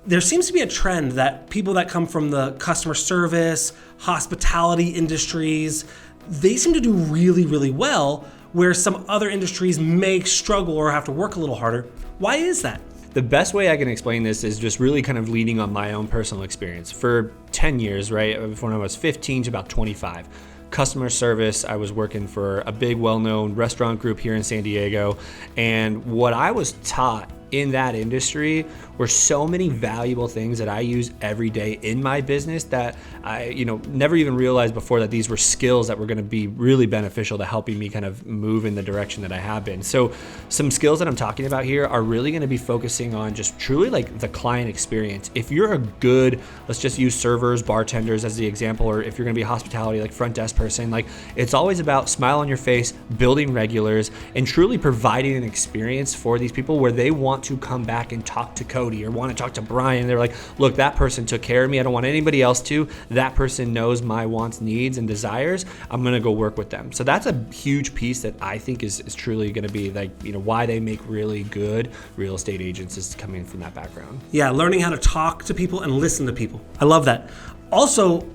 there seems to be a trend that people that come from the customer service, hospitality industries, they seem to do really, really well, where some other industries may struggle or have to work a little harder. Why is that? The best way I can explain this is just really kind of leading on my own personal experience. For 10 years, right, when I was 15 to about 25, customer service, I was working for a big well-known restaurant group here in San Diego. And what I was taught in that industry were so many valuable things that I use every day in my business that I, never even realized before that these were skills that were going to be really beneficial to helping me kind of move in the direction that I have been. So some skills that I'm talking about here are really going to be focusing on just truly like the client experience. If you're a good, let's just use servers, bartenders as the example, or if you're going to be a hospitality, like front desk person, like it's always about smile on your face, building regulars, and truly providing an experience for these people where they want to come back and talk to Cody or want to talk to Brian. They're like, look, that person took care of me. I don't want anybody else to. That person knows my wants, needs, and desires. I'm going to go work with them. So that's a huge piece that I think is truly going to be like, why they make really good real estate agents is coming from that background. Yeah, learning how to talk to people and listen to people. I love that. Also,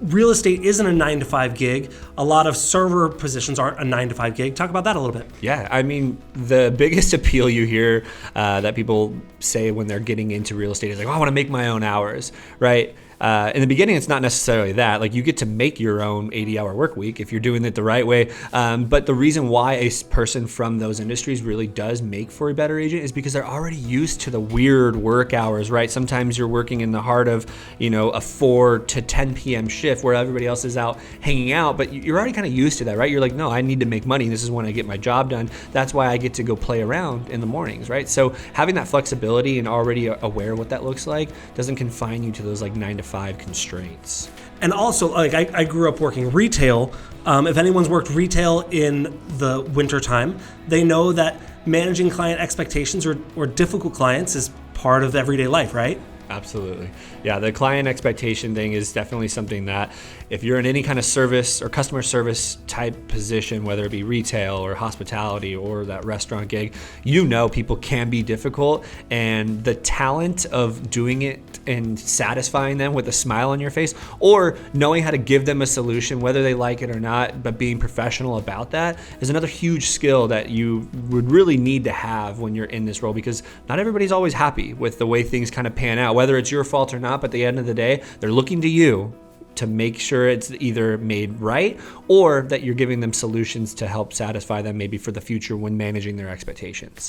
real estate isn't a 9-to-5 gig. A lot of server positions aren't a 9-to-5 gig. Talk about that a little bit. Yeah, I mean, the biggest appeal you hear that people say when they're getting into real estate is like, oh, I want to make my own hours, right? In the beginning, it's not necessarily that. Like you get to make your own 80-hour work week if you're doing it the right way. But the reason why a person from those industries really does make for a better agent is because they're already used to the weird work hours, right? Sometimes you're working in the heart of, a 4 to 10 p.m. shift where everybody else is out hanging out, but you're already kind of used to that, right? You're like, no, I need to make money. This is when I get my job done. That's why I get to go play around in the mornings, right? So having that flexibility and already aware of what that looks like doesn't confine you to those like 9-to-5 constraints. And also, like I grew up working retail. If anyone's worked retail in the wintertime, they know that managing client expectations or difficult clients is part of everyday life, right? Absolutely. Yeah, the client expectation thing is definitely something that if you're in any kind of service or customer service type position, whether it be retail or hospitality or that restaurant gig, people can be difficult, and the talent of doing it and satisfying them with a smile on your face or knowing how to give them a solution, whether they like it or not, but being professional about that is another huge skill that you would really need to have when you're in this role, because not everybody's always happy with the way things kind of pan out, whether it's your fault or not, but at the end of the day, they're looking to you to make sure it's either made right or that you're giving them solutions to help satisfy them maybe for the future when managing their expectations.